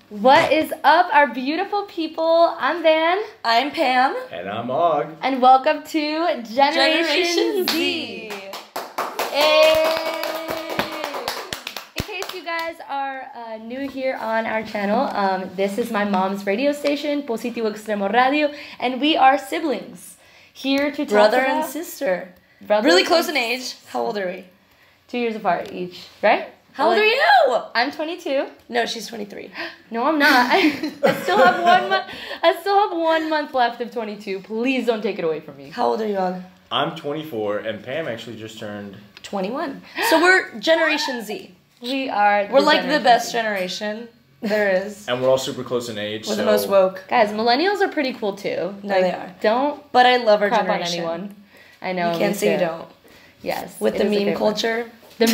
What is up, our beautiful people? I'm Van. I'm Pam. And I'm Og. And welcome to Generation Z. Hey. In case you guys are new here on our channel, this is my mom's radio station, Positivo Extremo Radio, and we are siblings here to talk Brother about... and sister. Brother Really and close in age. How old are we? 2 years apart each, right? How old are you? I'm 22. No, she's 23. No, I'm not. I still have 1 month. I still have 1 month left of 22. Please don't take it away from me. How old are you, Og? I'm 24, and Pam actually just turned 21. So we're Generation Z. We are. We're like the best generation there is. and we're all super close in age. We're the most woke. Guys, millennials are pretty cool too. No, they are. Don't But I love our crap on generation. anyone. I know. You can't say you don't. Yes. With it the is a meme great one. culture. The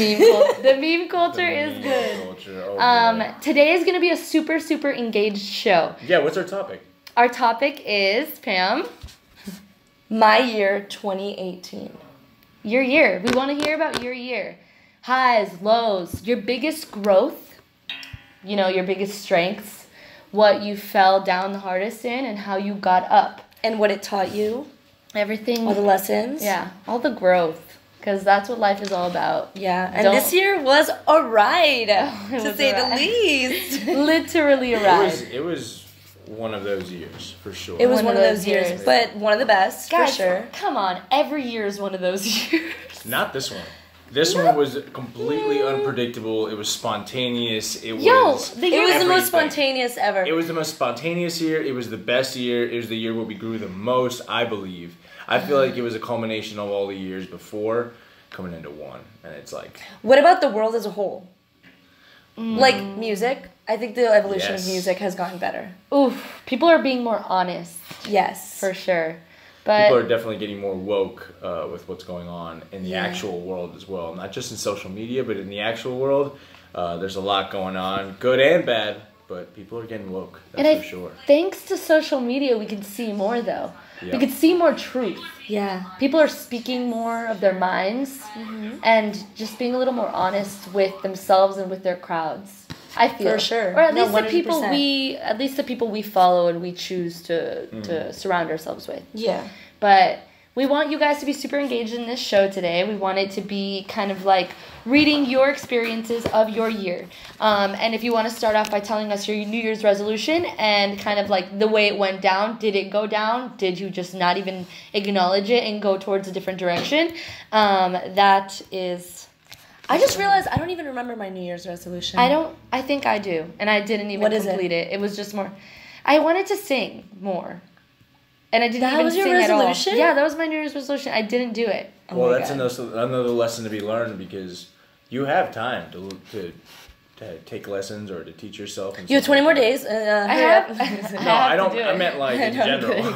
meme culture is meme good. culture, oh, Today is gonna be a super engaged show. yeah, what's our topic? Our topic is Pam. My year 2018. Your year. We want to hear about your year. Highs, lows, your biggest growth, you know, your biggest strengths, what you fell down the hardest in, and how you got up. And what it taught you. Everything. All the lessons. Yeah, all the growth. Because that's what life is all about. Yeah, and this year was a ride, It to was say a the ride. least. Literally a ride. It was one of those years, for sure. It was one of those years, but one of the best, Guys, for sure. come on. Every year is one of those years. Not this one. This one was completely unpredictable. It was spontaneous. It was It was the everything. most spontaneous ever. It was the most spontaneous year. It was the best year. It was the year where we grew the most, I believe. I feel like it was a culmination of all the years before coming into one. And it's like... What about the world as a whole? Like music? I think the evolution of music has gotten better. Oof. People are being more honest. Yes. For sure. But people are definitely getting more woke with what's going on in the actual world as well. Not just in social media, but in the actual world. There's a lot going on, good and bad, but people are getting woke, that's for sure. Thanks to social media, we can see more, though. Yep. We can see more truth. Yeah. People are speaking more of their minds and just being a little more honest with themselves and with their crowds. I feel For sure. or at No, least the 100%. people we follow and we choose to surround ourselves with. Yeah. But we want you guys to be super engaged in this show today. We want it to be kind of like reading your experiences of your year. And if you want to start off by telling us your New Year's resolution and kind of like the way it went down. Did it go down? Did you just not even acknowledge it and go towards a different direction? That is... I just realized I don't even remember my New Year's resolution. I think I do. And I didn't even complete it. It was just more... I wanted to sing more. And I didn't even was your sing at all. resolution? Yeah, that was my New Year's resolution. I didn't do it. Well, that's another lesson to be learned because you have time to take lessons or to teach yourself. And You have 20 more days. I have. No, I don't. I meant like in general.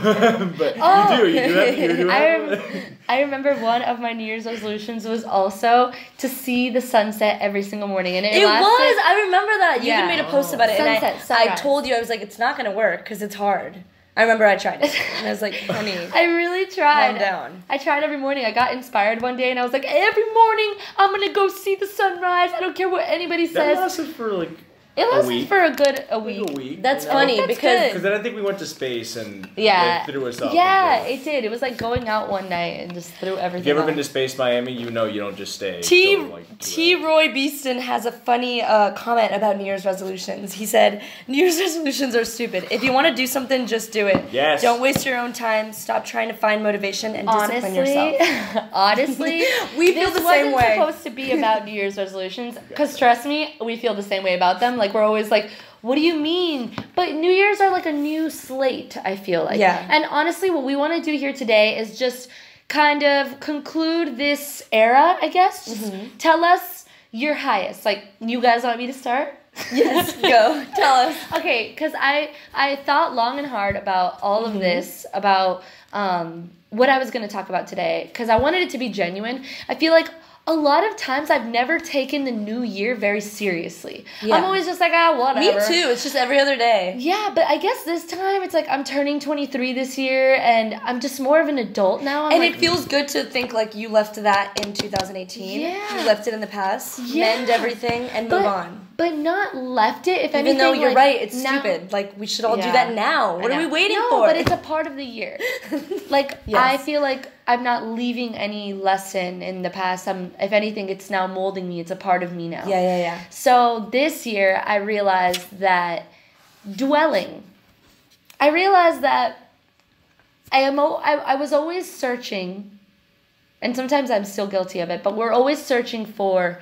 But you do have. I remember one of my New Year's resolutions was also to see the sunset every single morning, and It was. I remember that. You even made a post about it, Sunset, and I sunrise. told you, I was like, it's not gonna work because it's hard. I remember I tried it, and I was like, honey, I really tried. calm down. I tried every morning. I got inspired one day, and I was like, every morning I'm gonna go see the sunrise. I don't care what anybody That says. lasted for like It lasted week. for a week. like a week. That's you know? funny That's because good. Because then I think we went to space and Yeah. it threw us off. Yeah, it did. It was like going out one night and just threw everything. If you ever off. been to Space Miami, you know you don't just stay. T. till, like, 2 T. a.m. Roy Beeston has a funny comment about New Year's resolutions. He said, New Year's resolutions are stupid. If you want to do something, just do it. Yes. Don't waste your own time. Stop trying to find motivation and discipline yourself. Honestly, We feel the same way. This wasn't supposed to be about New Year's resolutions, because trust me, we feel the same way about them. Like, we're always like, what do you mean? But New Year's are like a new slate, I feel like. Yeah. And honestly, what we want to do here today is just kind of conclude this era, I guess. Just tell us your highest. Like, you guys want me to start? Yes, go. Tell us. Okay, because I thought long and hard about all of this, about what I was going to talk about today, because I wanted it to be genuine. I feel like a lot of times I've never taken the new year very seriously. Yeah. I'm always just like, whatever. Me too. It's just every other day. Yeah, but I guess this time it's like I'm turning 23 this year, and I'm just more of an adult now. And it feels good to think like you left that in 2018. Yeah. You left it in the past. Yeah. Mend everything and move on. But not left it. If anything, Even though you're like, right, it's now, stupid. Like, we should all do Yeah. that now. What are we waiting no, for? but it's a part of the year. Like, Yes. I feel like I'm not leaving any lesson in the past. If anything, it's now molding me. It's a part of me now. Yeah. So this year, I realized that I realized that I was always searching, and sometimes I'm still guilty of it, but we're always searching for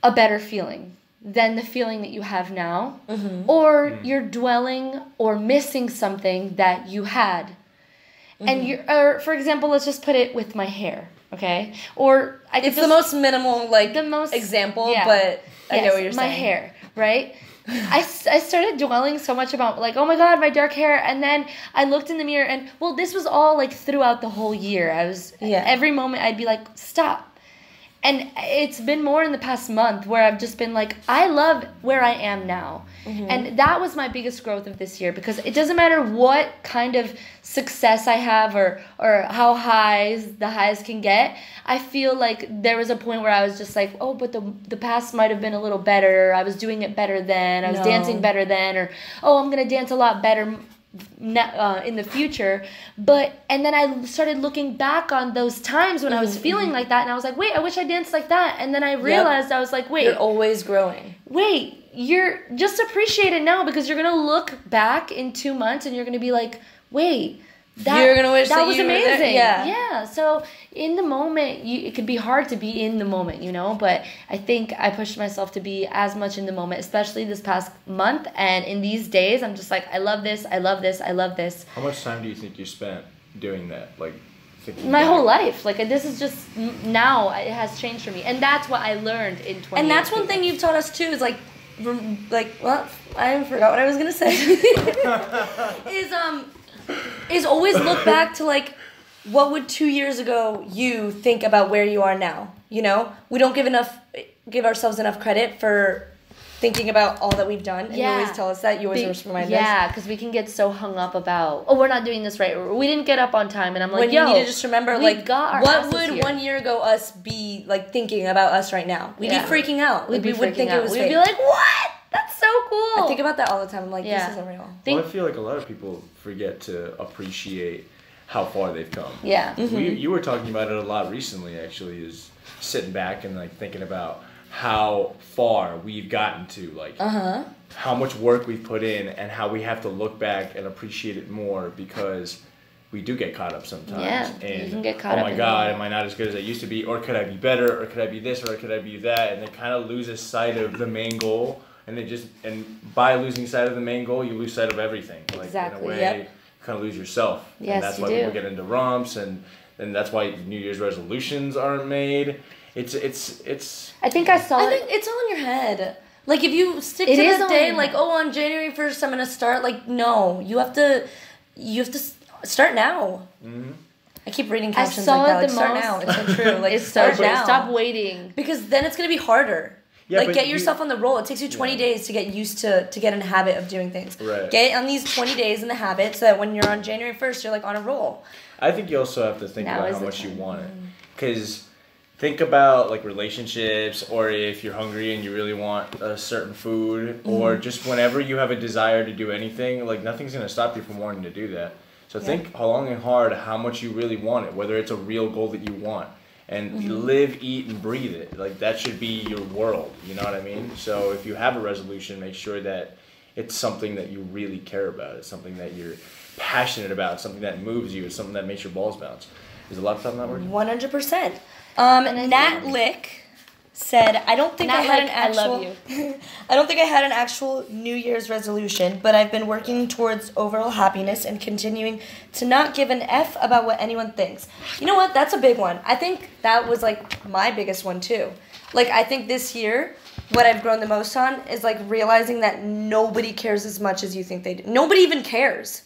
a better feeling than the feeling that you have now, or you're dwelling or missing something that you had. And or for example, let's just put it with my hair, okay? Or It's the most minimal, like, example, yeah. but I Yes, know what you're my saying. hair, right? I started dwelling so much about, like, oh my god, my dark hair, and then I looked in the mirror, and, well, this was all, like, throughout the whole year. Every moment I'd be like, stop. And it's been more in the past month where I've just been like, I love where I am now. And that was my biggest growth of this year, because it doesn't matter what kind of success I have or how the highs can get. I feel like there was a point where I was just like, oh, but the past might have been a little better. I was doing it better then. I was dancing better then. Or, oh, I'm going to dance a lot better in the future. And then I started looking back on those times when I was feeling like that, and I was like, wait, I wish I danced like that. And then I realized I was like, wait, You're always growing. wait, you're just appreciate it now, because you're gonna look back in 2 months and you're gonna be like, wait, You're gonna wish that was you were there. amazing. Yeah. So in the moment, it could be hard to be in the moment, you know. But I think I pushed myself to be as much in the moment, especially this past month. And in these days, I'm just like, I love this. I love this. I love this. How much time do you think you spent doing that? Like, thinking My back? whole life, like, this is just now it has changed for me, and that's what I learned in 2018. And that's one thing you've taught us too, is well, I forgot what I was gonna say. is always look back to, like, what would 2 years ago you think about where you are now? You know, we don't give ourselves enough credit for thinking about all that we've done. And you always tell us that. You always remind us. Yeah, because we can get so hung up about, oh, we're not doing this right, or we didn't get up on time, and I'm like, When you need to just remember, like, what would here. 1 year ago us be, like, thinking about us right now? We'd be freaking out. We'd be would freaking think out. it was We'd fake. be like, what? That's so cool. I think about that all the time. I'm like, this isn't real. Well, I feel like a lot of people forget to appreciate how far they've come. Yeah. You were talking about it a lot recently, actually, is sitting back and, like, thinking about how far we've gotten to, like, how much work we've put in, and how we have to look back and appreciate it more, because we do get caught up sometimes. Yeah, and, you can get caught oh up my in God, it. am I not as good as I used to be? Or could I be better? Or could I be this? Or could I be that? And they kind of loses sight of the main goal. And by losing sight of the main goal, you lose sight of everything. Like, Exactly, in a way, yep. you kind of lose yourself. Yes, and that's you why do. people get into rumps, and that's why New Year's resolutions aren't made. It's I think I saw I it. think it's all in your head. Like, if you stick It to is that all day, in like, your head. oh, on January 1st, I'm gonna start. Like, no, you have to start now. Mm-hmm. I keep reading I captions saw like that. it Like, the start most. now. It's so true. Like, It's start so now. Stop waiting. Because then it's gonna be harder. Yeah, like, but get yourself on the roll. It takes you 20 days to get used to get in a habit of doing things. Right. Get on these 20 days in the habit, so that when you're on January 1st, you're, like, on a roll. I think you also have to think Now about is how the much you time. want it. Because think about, like, relationships, or if you're hungry and you really want a certain food, or just whenever you have a desire to do anything, like, nothing's going to stop you from wanting to do that. So think long and hard how much you really want it, whether it's a real goal that you want. And live, eat, and breathe it. Like, that should be your world, you know what I mean? So if you have a resolution, make sure that it's something that you really care about. It's something that you're passionate about, something that moves you, it's something that makes your balls bounce. Is a laptop not working? 100%. Nat Lick said, I don't think Nat I had Lick, an actual. I love you. I don't think I had an actual New Year's resolution, but I've been working towards overall happiness and continuing to not give an F about what anyone thinks. You know what? That's a big one. I think that was, like, my biggest one too. Like, I think this year, what I've grown the most on is, like, realizing that nobody cares as much as you think they do. Nobody even cares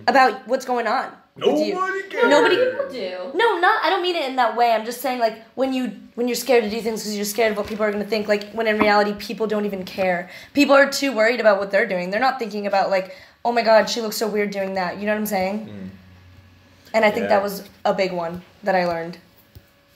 about what's going on. Nobody cares. Nobody do. No, I don't mean it in that way. I'm just saying, like, when you're scared to do things because you're scared of what people are going to think, like, when in reality, people don't even care. People are too worried about what they're doing. They're not thinking about, like, oh my God, she looks so weird doing that. You know what I'm saying? And I think that was a big one that I learned.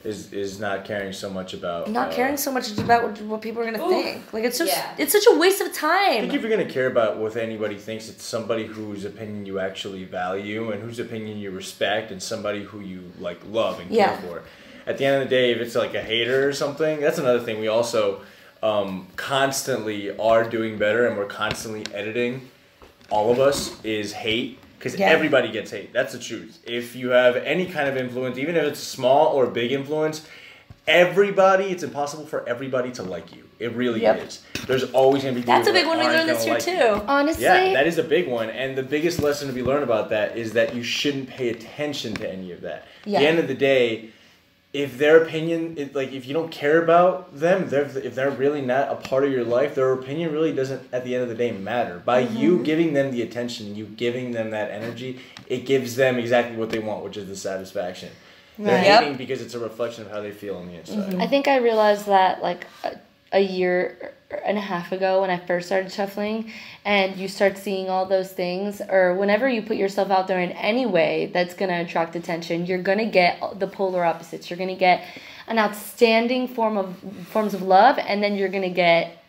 Is not caring so much about... Not caring so much about what people are going to think. Like, it's just, it's such a waste of time. I think if you're going to care about what anybody thinks, it's somebody whose opinion you actually value and whose opinion you respect and somebody who you, like, love and care for. At the end of the day, if it's, like, a hater or something, that's another thing. We also constantly are doing better and we're constantly editing, all of us, is hate. Because everybody gets hate. That's the truth. If you have any kind of influence, even if it's small or big influence, it's impossible for everybody to like you. It really is. There's always going to be people That's a big one we learned this year, too. Honestly. Yeah, that is a big one. And the biggest lesson to be learned about that is that you shouldn't pay attention to any of that. At the end of the day, if their opinion, if you don't care about them, if they're really not a part of your life, their opinion really doesn't, at the end of the day, matter. By you giving them the attention, you giving them that energy, it gives them exactly what they want, which is the satisfaction. They're hating because it's a reflection of how they feel on the inside. I think I realized that, like, a year and a half ago when I first started shuffling, and you start seeing all those things, or whenever you put yourself out there in any way that's going to attract attention, you're going to get the polar opposites. You're going to get an outstanding forms of love, and then you're going to get,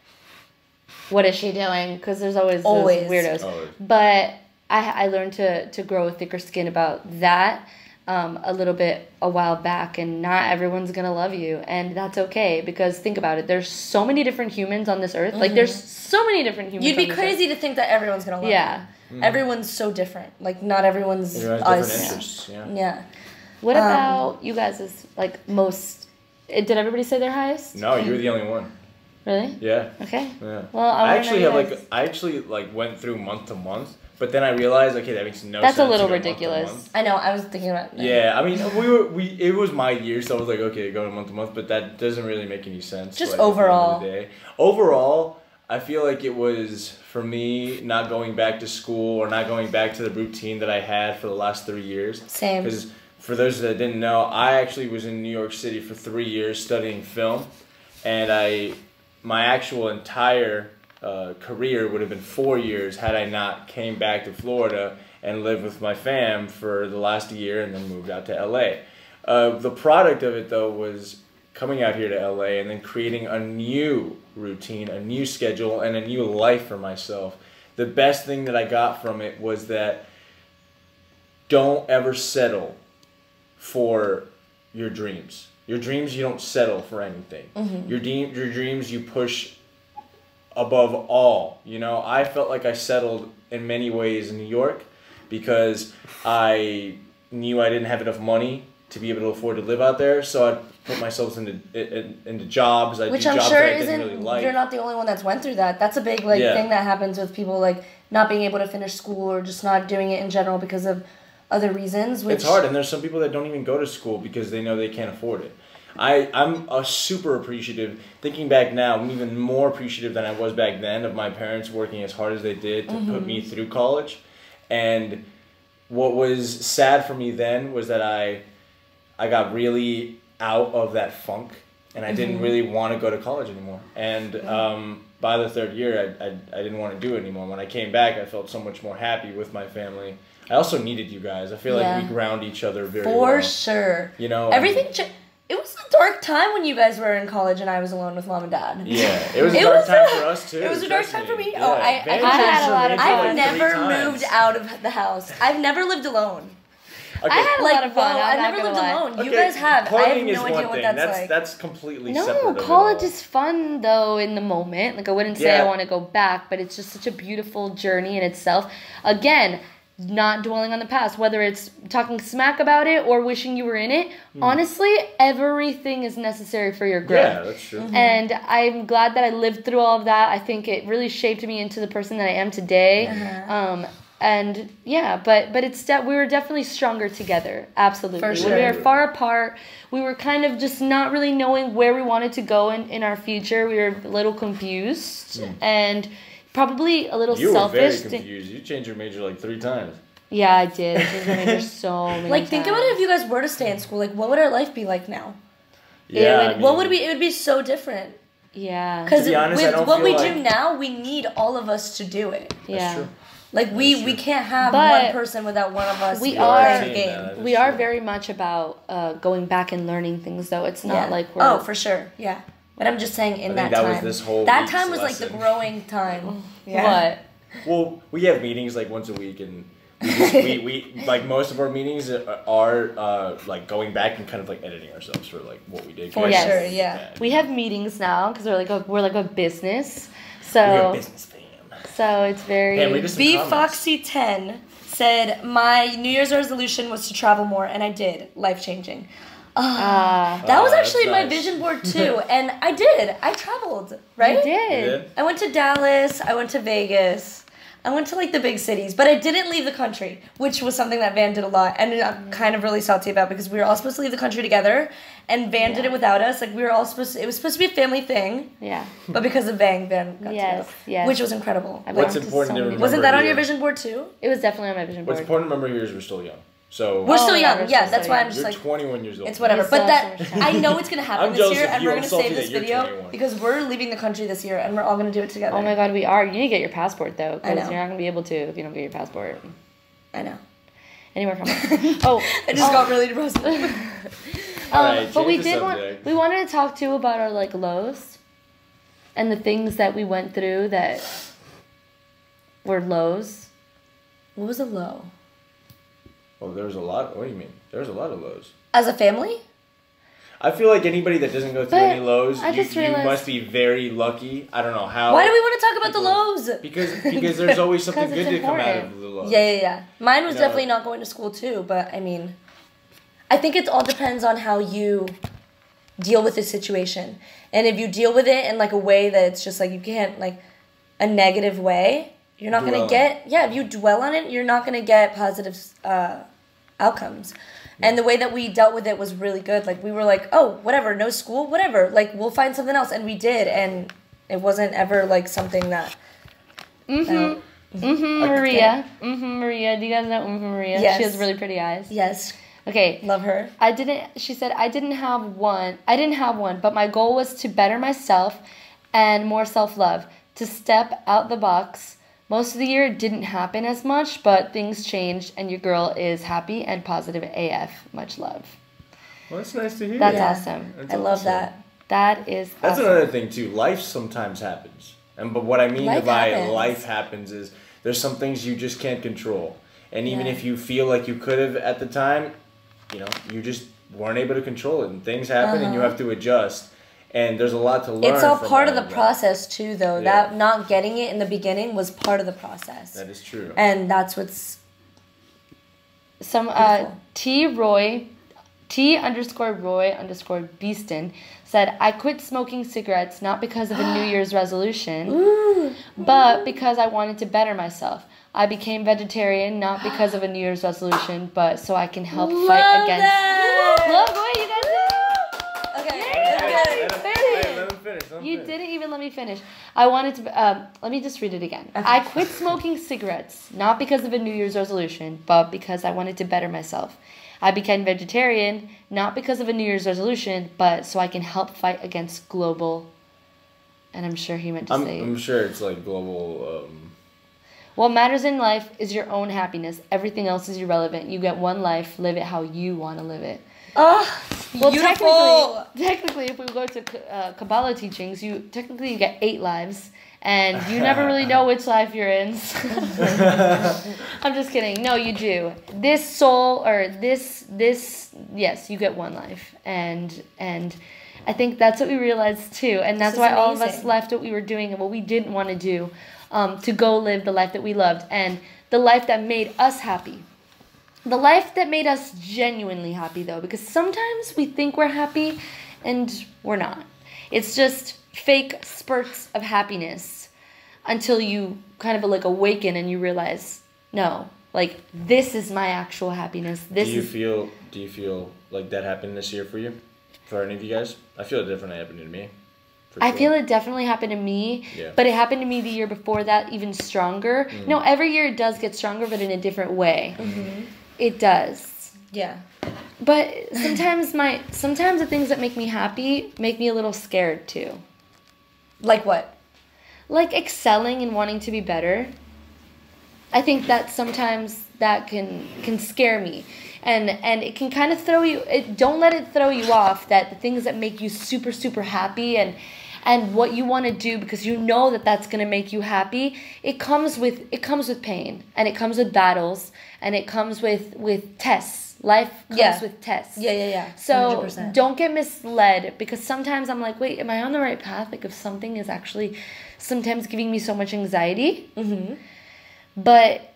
what is she doing? Because there's always those weirdos. Always. But I learned to grow a thicker skin about that a little bit a while back, and not everyone's gonna love you, and that's okay, because think about it, there's so many different humans on this earth. Like, there's so many different humans. You'd be crazy to think that everyone's gonna love you. Everyone's so different. Like, not everyone's us. What about you guys' like most... Did everybody say their highest? No, you were the only one. Really? Yeah. Okay. Yeah. Well, I actually went through month to month. But then I realized, okay, that makes no sense. That's a little ridiculous. I know. I was thinking about that. Yeah, I mean, it was my year, so I was like, okay, go month to month, but that doesn't really make any sense. Just overall. At the end of the day. Overall, I feel like it was, for me, not going back to school or not going back to the routine that I had for the last 3 years. Same. Because for those that didn't know, I actually was in New York City for 3 years studying film, and my actual entire career would have been 4 years had I not came back to Florida and lived with my fam for the last year and then moved out to LA. The product of it, though, was coming out here to LA and then creating a new routine, a new schedule, and a new life for myself. The best thing that I got from it was that don't ever settle for your dreams. Your dreams, you don't settle for anything. Your dreams, you push above all. You know, I felt like I settled in many ways in New York because I knew I didn't have enough money to be able to afford to live out there, so I put myself into jobs. Which I'm sure isn't really like. You're not the only one that's went through that. That's a big thing that happens with people, like not being able to finish school or just not doing it in general because of other reasons. It's hard, and there's some people that don't even go to school because they know they can't afford it. I'm super appreciative. Thinking back now, I'm even more appreciative than I was back then of my parents working as hard as they did to put me through college. And what was sad for me then was that I got really out of that funk, and I didn't really want to go to college anymore. And by the third year, I didn't want to do it anymore. When I came back, I felt so much more happy with my family. I also needed you guys. I feel like we ground each other very well. For sure. You know, everything. It was a dark time when you guys were in college and I was alone with mom and dad. Yeah, it was a dark time for us too. It was a dark time for me. Yeah. Oh, I had a lot of fun. I've never moved out of the house. I've never lived alone. Okay. I had a lot of fun. I've never lived alone. You guys have. I have no idea what that's like. That's completely separate. No, college is fun though in the moment. Like, I wouldn't say I want to go back, but it's just such a beautiful journey in itself. Again, not dwelling on the past, whether it's talking smack about it or wishing you were in it. Honestly, everything is necessary for your growth. Yeah, that's true. And I'm glad that I lived through all of that. I think it really shaped me into the person that I am today. And yeah, but it's we were definitely stronger together. Absolutely. For sure. When we were far apart, we were kind of just not really knowing where we wanted to go in our future. We were a little confused and probably a little selfish. You were very confused. You changed your major like 3 times. Yeah, I did. There's so many Like, think about it if you guys were to stay in school. Like, what would our life be like now? Yeah. What would it would be so different. Yeah. Because To be honest, I with don't what feel we like- do now, we need all of us to do it. Yeah. That's true. Like, we can't have But one person without one of us we playing are- the Yeah, game. that is We are true. very much about going back and learning things, though. It's not Yeah. like we're. Oh, for sure. Yeah. But I'm just saying in I that think that time. was this whole that week's time was like the lesson. growing time. What? Well, we have meetings like once a week, and we like most of our meetings are like going back and kind of like editing ourselves for like what we did. For Yes. sure, yeah. We have meetings now because we're like a business. We're a So business fam. so it's very. Yeah, we just- B comments. Foxy 10 said my New Year's resolution was to travel more, and I did. Life changing. That was that's actually my nice. vision board too, and I did. I traveled, right? You did. You did? I went to Dallas. I went to Vegas. I went to like the big cities, but I didn't leave the country, which was something that Van did a lot, and I'm kind of really salty about because we were all supposed to leave the country together, and Van did it without us. Like we were all supposed to. It was supposed to be a family thing, Yeah. but because of Van got Yes, to go, yes. which was incredible. I What's went to important so to many- remember Wasn't that on here- your vision board too? It was definitely on my vision board. What's important to remember here is we're still young. So We're still Oh, yeah, young. we're Yeah, still that's so why young. I'm just you're like. 21 years old. It's whatever. We But still that have so much I time. know it's gonna happen I'm this jealous year, of and you. we're I'm gonna salty save this that you're video 21. because we're leaving the country this year, and we're all gonna do it together. Oh my God, we are. You need to get your passport though, I because know. you're not gonna be able to if you don't get your passport. I know. Any more comments? Oh, I just got really depressed. Alright, but we change the did want. subject. We wanted to talk too about our like lows, and the things that we went through that were lows. What was a low? Well, there's a lot. What do you mean? There's a lot of lows. As a family? I feel like anybody that doesn't go through But any lows, I just you realized- must be very lucky. I don't know how. Why do we want to talk about the lows? Because there's always something 'Cause it's good to come out important. of the lows. Yeah. Mine was You know- definitely not going to school too, but I mean, I think it all depends on how you deal with the situation. And if you deal with it in like a way that it's just like you can't like a negative way, you're not Dwell gonna on get if you dwell on it, you're not gonna get positive outcomes. And the way that we dealt with it was really good. Like we were like, oh, whatever, no school, whatever. Like we'll find something else, and we did, and it wasn't ever like something that. Maria. Maria. Do you guys know Maria? Yes. She has really pretty eyes. Yes, Okay. love her. She said, I didn't have one, but my goal was to better myself and more self-love, to step out the box. Most of the year it didn't happen as much, but things changed and your girl is happy and positive AF. Much love. Well, that's nice to hear. That's Yeah. awesome. That's I love awesome. that. That is That's awesome. another thing too. Life sometimes happens, but what I mean Life by happens. life happens is there's some things you just can't control, and even Yeah. if you feel like you could have at the time, you just weren't able to control it, and things happen, and you have to adjust. And there's a lot to learn. It's all from part of the that. process too, though. Yeah. That not getting it in the beginning was part of the process, That is true. and that's what's Some Beautiful. T_Roy_Beeston said, I quit smoking cigarettes not because of a New Year's resolution, but because I wanted to better myself. I became vegetarian not because of a New Year's resolution, but so I can help fight Love against. that! Love, wait, you guys okay. Yeah. that's good. Let him finish. You didn't even let me finish. I wanted to. Let me just read it again. I quit smoking cigarettes not because of a New Year's resolution, but because I wanted to better myself. I became vegetarian not because of a New Year's resolution, but so I can help fight against global. And I'm sure he meant to say. I'm sure it's like global. What matters in life is your own happiness. Everything else is irrelevant. You get one life. Live it how you want to live it. Oh, Well, beautiful. technically, if we go to Kabbalah teachings, you get 8 lives, and you never really know which life you're in. I'm just kidding. No, you do. This soul or this yes, you get one life, and I think that's what we realized too, and that's is why all of us amazing. left what we were doing and what we didn't want to do, to go live the life that we loved and the life that made us happy. The life that made us genuinely happy, though, because sometimes we think we're happy and we're not. It's just fake spurts of happiness until you kind of like awaken and you realize, no, like this is my actual happiness. This Do you is feel like that happened this year for you? For any of you guys? I feel it differently happened to me. I feel it definitely happened to me, but it happened to me the year before that even stronger. No, every year it does get stronger, but in a different way. It does. Yeah. But sometimes the things that make me happy make me a little scared too. Like what? Like excelling and wanting to be better. I think that sometimes that can scare me. And it can kind of throw you, don't let it throw you off that the things that make you super, super happy and what you want to do because you know that that's going to make you happy, it comes with pain and it comes with battles and it comes with tests. Life comes with tests. Yeah. So 100%. Don't get misled because sometimes I'm like, wait, am I on the right path? Like if something is actually sometimes giving me so much anxiety. But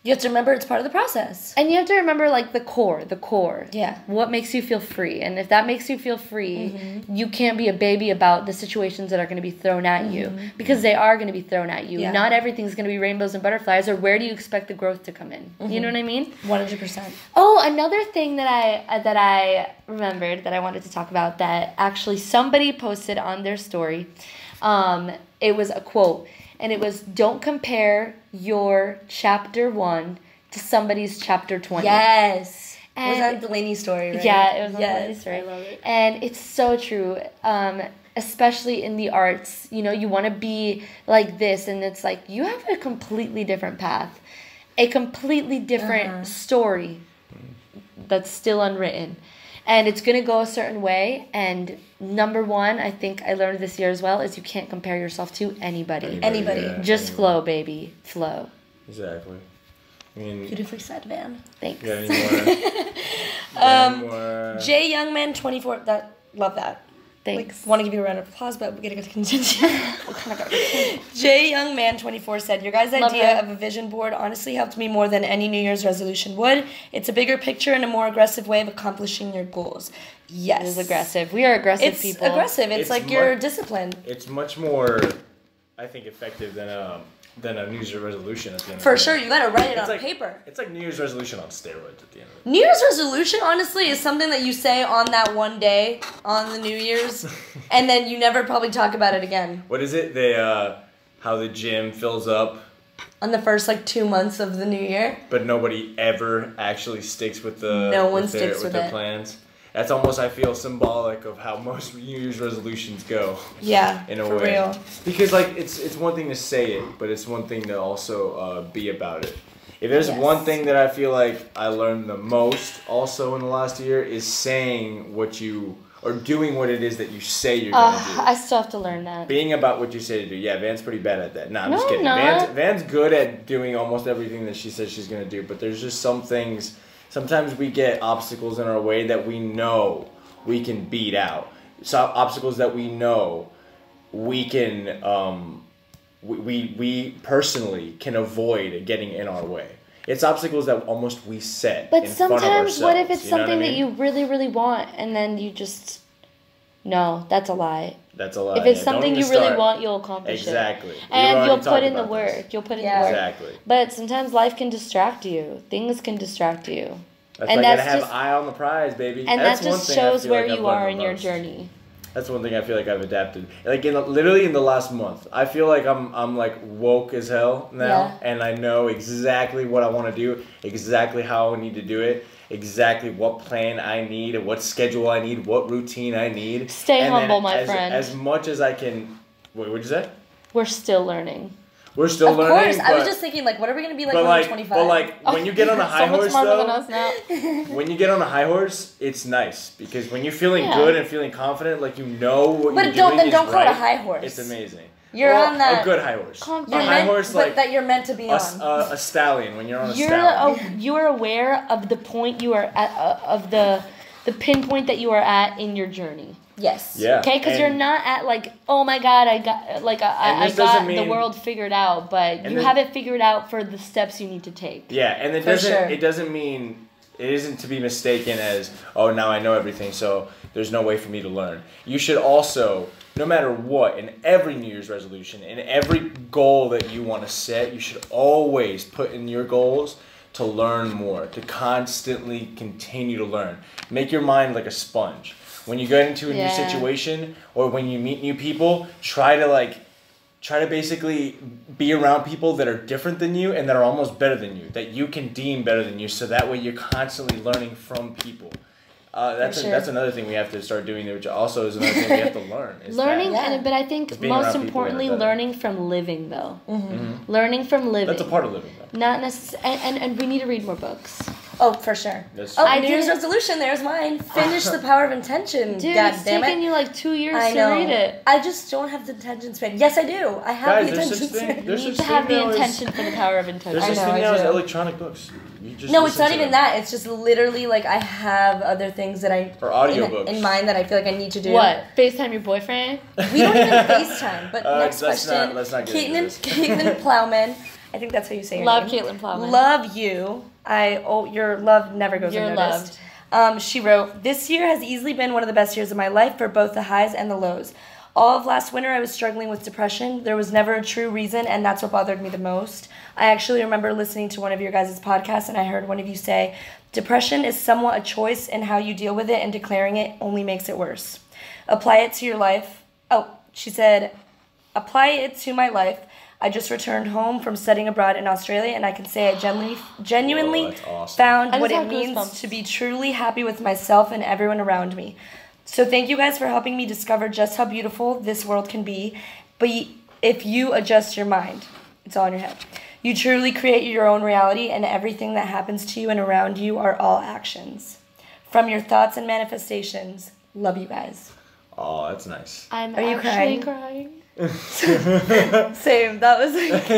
you have to remember it's part of the process. And you have to remember, like, the core. Yeah. What makes you feel free. And if that makes you feel free, you can't be a baby about the situations that are going to be thrown at you. Because they are going to be thrown at you. Yeah. Not everything's going to be rainbows and butterflies. Or where do you expect the growth to come in? You know what I mean? 100%. Oh, another thing that I remembered that I wanted to talk about that actually somebody posted on their story. It was a quote. And it was, don't compare your chapter 1 to somebody's chapter 20. Yes. And was that Delaney's story, right? Yeah, it was on Delaney's story. I love it. And it's so true, especially in the arts. You know, you want to be like this, and it's like you have a completely different path. A completely different story that's still unwritten. And it's going to go a certain way. And number one, I think I learned this year as well, is you can't compare yourself to anybody. Anybody. Yeah, Just flow, baby. Flow. Exactly. I mean, Beautifully said, Van. Thanks. got any more? J Youngman 24. Love that. Thanks. Like, want to give you a round of applause, but we're going to continue. J Youngman 24 said, your guys' idea of a vision board honestly helped me more than any New Year's resolution would. It's a bigger picture and a more aggressive way of accomplishing your goals. Yes. It is aggressive. We are aggressive people. It's aggressive. It's like you're disciplined. It's much more, I think, effective than a New Year's resolution at the end of the For day. sure, you gotta write it on like, paper. It's like New Year's resolution on steroids at the end of it. New Year's resolution, honestly, is something that you say on that one day on the New Year's, and then you never probably talk about it again. What is it? How the gym fills up. On the first 2 months of the new year. But nobody ever actually sticks with the No one with sticks with their it. plans. That's almost, I feel, symbolic of how most New Year's resolutions go. Yeah, in a for way. real. Because it's one thing to say it, but it's one thing to also be about it. If there's one thing that I feel like I learned the most also in the last year is saying what you or doing what it is that you say you're gonna do. I still have to learn that. Being about what you say to do. Yeah, Van's pretty bad at that. Nah, I'm No, just kidding. not. Van's good at doing almost everything that she says she's gonna do, but there's just some things. Sometimes we get obstacles in our way that we know we can beat out. So obstacles that we know we can we personally can avoid getting in our way. It's obstacles that almost we set. But in front of sometimes, what if ourselves, it's you know what I something that mean? you really, really want, and then you just... No, that's a lie. That's a lie. If it's yeah. something Don't you even really start. want, you'll accomplish Exactly. it. We've And already you'll put talked in the about work. this. You'll put in Yeah. the work. Exactly. But sometimes life can distract you. Things can distract you. That's And why you that's gotta have just- eye on the prize, baby. And That's that one just thing I shows feel where like I've you learned are the in your most. journey. That's one thing I feel like I've adapted. Like literally in the last month, I feel like I'm like woke as hell now, Yeah. and I know exactly what I want to do, exactly how I need to do it, exactly what plan I need, and what schedule I need, what routine I need. Stay And then humble, my friend. As much as I can. Wait, what'd you say? We're still learning. We're still Of learning. course, I was but- just thinking, what are we gonna be like but when we're like, 25? but like when you get on a high So much horse smarter though, than us now. when you get on a high horse, it's nice because when you're feeling Yeah. good and feeling confident, like you know what But you're don't- doing then is don't call it a right, high horse. It's amazing. You're Well, on that- a good high horse. Confident. A high horse but like that you're meant to be on. a stallion when you're on a You're stallion. you are aware of the point you are at of the pinpoint that you are at in your journey. Yes. Yeah. Okay, because and- you're not at like, oh my god, I got like I this got doesn't the mean- world figured out, but you this- have it figured out for the steps you need to take. Yeah, and For sure. it doesn't mean it isn't to be mistaken as, oh, now I know everything, so there's no way for me to learn. You should also, no matter what, in every New Year's resolution, in every goal that you want to set, you should always put in your goals to learn more, to constantly continue to learn. Make your mind like a sponge. When you get into a new Yeah. situation or when you meet new people, try to basically be around people that are different than you and that are almost better than you, that you can deem better than you, so that way you're constantly learning from people. That's another thing we have to start doing, which also is another thing we have to learn. Is Learning, that. but I think being most around people importantly, that are better. learning from living, though. Learning from living. That's a part of living, though. Not necessarily, and we need to read more books. Oh, for sure. That's Oh, true. New Year's resolution. There's mine. Finish The Power of Intention. Dude, God it's damn taken it. you like 2 years I to know. read it. I just don't have the attention span. Yes, I do. I have Guys, the there's attention such thing. span. There's You need such to have thing the now as- intention for the power of intention. There's I this know, thing I now as do. electronic books. You just No, it's listen not to even them. that. It's just literally like I have other things that I Or audiobooks. in mind that I feel like I need to do. What? FaceTime your boyfriend? We don't even FaceTime. But next let's question. let's not get into this. Caitlin Plowman. I think that's how you say your Love name. Caitlin Plowman. Love you. Your love never goes You're unnoticed. She wrote, "This year has easily been one of the best years of my life for both the highs and the lows. All of last winter I was struggling with depression. There was never a true reason, and that's what bothered me the most. I actually remember listening to one of your guys' podcasts, and I heard one of you say, depression is somewhat a choice, and how you deal with it and declaring it only makes it worse. Apply it to your life." Oh, she said, "Apply it to my life. I just returned home from studying abroad in Australia, and I can say I genuinely Whoa, that's awesome. found I what just it have means goosebumps. to be truly happy with myself and everyone around me. So thank you guys for helping me discover just how beautiful this world can be. But if you adjust your mind, it's all in your head. You truly create your own reality, and everything that happens to you and around you are all actions. From your thoughts and manifestations, love you guys." Oh, that's nice. I'm Are you actually crying? crying. Same. That was like...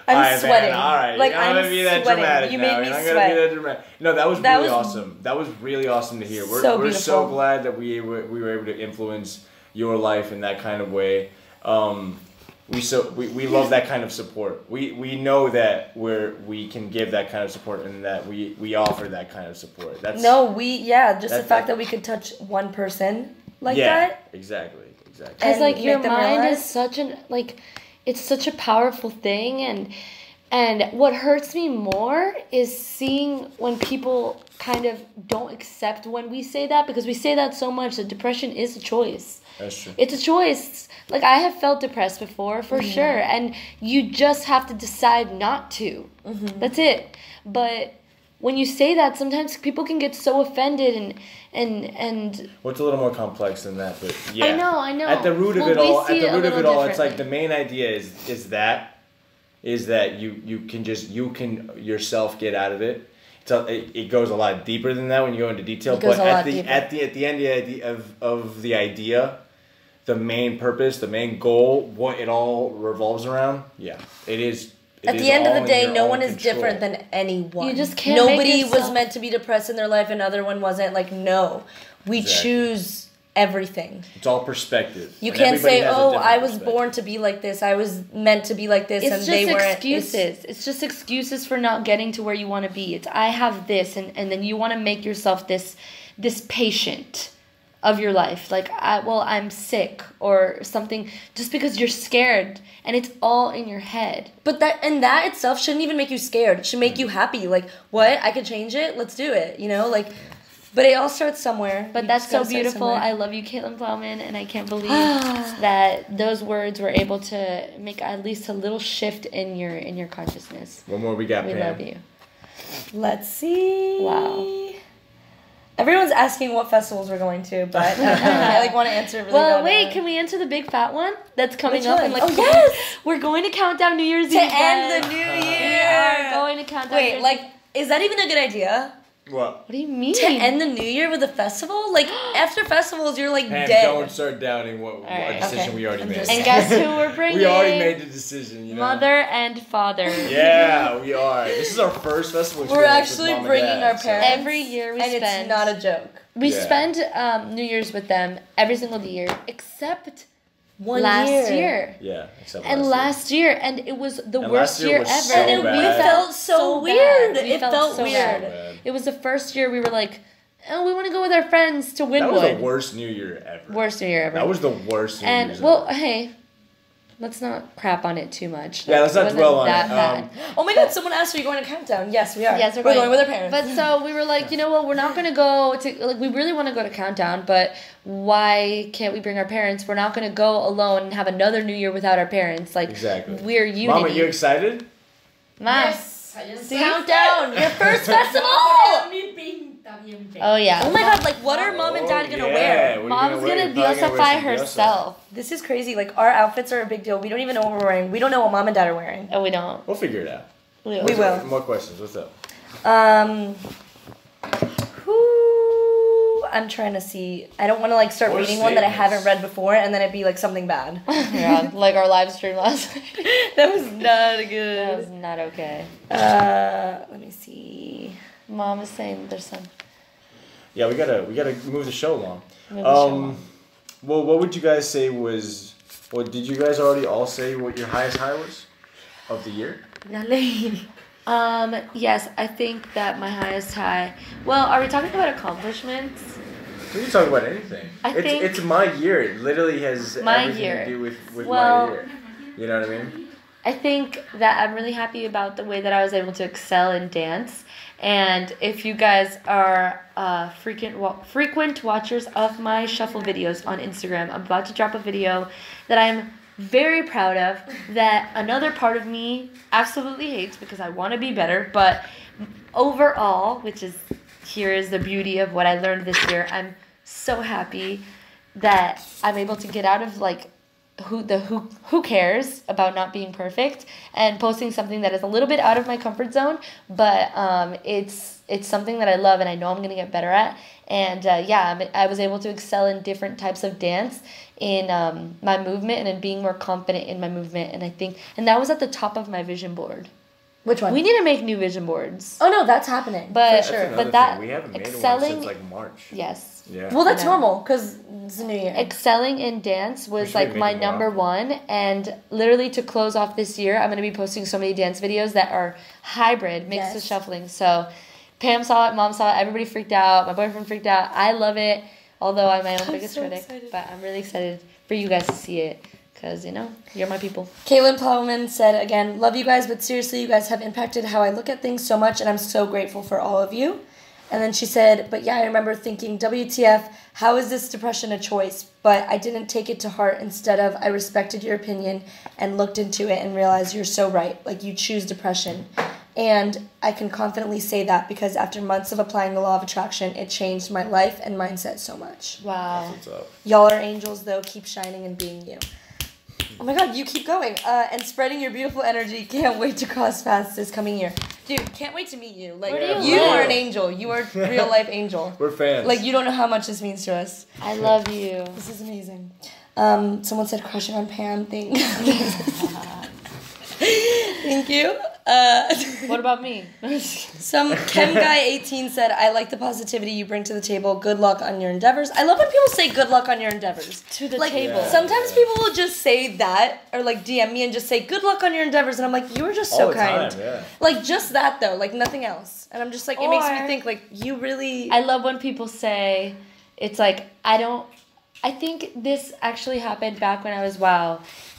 I'm Alright, sweating. Man, all right, Like, you're not I'm gonna be that sweating. dramatic You now. made me You're not sweat. gonna be that dramatic. No, that was That really was- awesome. That was really awesome to hear. We're So we're so beautiful. glad that we were able to influence your life in that kind of way. We love that kind of support. We know that we can give that kind of support and that we offer that kind of support. That's No, just the That- fact that we could touch one person like yeah, that. exactly. Because And like your make them mind realize- is such an like, it's such a powerful thing, and what hurts me more is seeing when people kind of don't accept when we say that, because we say that so much that depression is a choice. That's true. It's a choice. Like, I have felt depressed before, for sure, and you just have to decide not to. That's it. But when you say that, sometimes people can get so offended and Well, it's a little more complex than that, but yeah. I know. At the root of Well, it we all, see it a little it's like differently. the main idea is that you can yourself get out of it. It goes a lot deeper than that when you go into detail. It goes but a at lot the deeper. at the end of the idea, the main purpose, the main goal, what it all revolves around. Yeah, it is. At the end of the day, no one is different than anyone. You just can't make Nobody was yourself- meant to be depressed in their life, and another one wasn't. Like, no, we Exactly. choose everything. It's all perspective. You And can't everybody say, has a "Oh, different I was perspective. born to be like this. I was meant to be like this," It's and just they weren't. excuses. It's just excuses for not getting to where you want to be. It's I have this, and then you want to make yourself this patient of your life. Like, I'm sick or something, just because you're scared, and it's all in your head. But that itself shouldn't even make you scared. It should make you happy. Like, what? I could change it. Let's do it. You know, like. But it all starts somewhere. But You that's just so gotta start beautiful. somewhere. I love you, Caitlin Plowman, and I can't believe that those words were able to make at least a little shift in your consciousness. One more we got, We Pam. love you. Let's see. Wow. Everyone's asking what festivals we're going to, but I want to answer. Really Well, don't wait, know. can we answer the big fat one that's coming Which up one? in like Oh, yes! We're going to count down New Year's To Eve. end the guys. new We year. are going to count down. New Wait, Year's like, Eve. is that even a good idea? What? What do you mean? To end the new year with a festival? Like, after festivals, you're like Pam, dead. don't start doubting what right, our decision okay. we already I'm made. just- And guess who we're bringing? We already made the decision, you know. Mother and father. Yeah, we are. This is our first festival We're experience actually with Mom and bringing Dad, our so- parents. Every year we and spend. it's not a joke. We Yeah. spend New Year's with them every single year, except One last year. Yeah, except And last year, and it was the And worst last year year was ever. so And bad. we felt so bad. weird. We It felt so weird. bad. It was the first year we were like, oh, we want to go with our friends to That Wynwood. was the worst New Year ever. Worst New Year ever. That was the worst New And Year's well, ever. hey, let's not crap on it too much. Yeah, let's not It wasn't dwell on that it. bad. Oh my God! Someone asked, "Are you going to Countdown?" Yes, we are. Yes, we're going with our parents. But so we were like, you know what? We're not gonna go to like. We really want to go to Countdown, but why can't we bring our parents? We're not gonna go alone and have another New Year without our parents. Like, Exactly. we're unity. Mom, are you excited? Mom, See? Countdown, your first festival. oh yeah. Oh my God! Like, what are mom and dad gonna wear? What are Mom's you gonna wear? You're probably gonna wear diosify some diosa. herself. This is crazy. Like, our outfits are a big deal. We don't even know what we're wearing. We don't know what mom and dad are wearing. Oh, we don't. We'll figure it out. We will. More questions. What's up? Who? I'm trying to see. I don't want to like start Or reading one that I statements. haven't read before, and then it'd be like something bad. Yeah, like our live stream last night. That was not That good. was not okay. Let me see. Mom is saying there's some. Yeah, we gotta move the show along. Move the show along. Well, what would you guys say was? Well, did you guys already all say what your highest high was of the year? Yes, I think that my highest high. Well, are we talking about accomplishments? We can talk about anything. It's my year. It literally has My everything year. to do with Well- my year. You know what I mean? I think that I'm really happy about the way that I was able to excel in dance. And if you guys are frequent watchers of my shuffle videos on Instagram, I'm about to drop a video that I'm very proud of, that another part of me absolutely hates because I want to be better. But overall, here is the beauty of what I learned this year, I'm so happy that I'm able to get out of like who cares about not being perfect and posting something that is a little bit out of my comfort zone, but it's something that I love and I know I'm gonna get better at. And I was able to excel in different types of dance, in my movement, and in being more confident in my movement. And that was at the top of my vision board. Which one? We need to make new vision boards. Oh no, that's happening. But for sure. Another but that thing. We haven't made one excelling, since like March. yes. Yeah. Well, that's I know. normal because it's a new year. Excelling in dance We was should like be my making more number often. one, and literally to close off this year, I'm gonna be posting so many dance videos that are hybrid, mixed with Yes. shuffling. So Pam saw it, Mom saw it, everybody freaked out, my boyfriend freaked out. I love it, although I'm my own biggest so critic, excited. but I'm really excited for you guys to see it, because you're my people. Kaylin Plowman said again, "Love you guys, but seriously, you guys have impacted how I look at things so much, and I'm so grateful for all of you." And then she said, "But yeah, I remember thinking, WTF, how is this depression a choice? But I didn't take it to heart. Instead of, I respected your opinion and looked into it and realized you're so right. Like, you choose depression. And I can confidently say that because after months of applying the law of attraction, it changed my life and mindset so much. Wow. What's up? Y'all are angels, though. Keep shining and being you." Oh my God, you keep going. And spreading your beautiful energy. Can't wait to cross paths this coming year. Dude, can't wait to meet you. Like, Where do you you live? are an angel. You are a real life angel. We're fans. Like, you don't know how much this means to us. I love you. This is amazing. Someone said crushing on Pam. Thank you. What about me? Some Chem Guy 18 said, "I like the positivity you bring to the table. Good luck on your endeavors." I love when people say good luck on your endeavors. To the Like, table. Yeah. sometimes people will just say that, or like DM me and just say good luck on your endeavors, and I'm like, you were just so all the kind. time, yeah. Like, just that though, like nothing else. And I'm just like, it makes me Or- think like you really. I love when people say, it's like, I think this actually happened back when I was,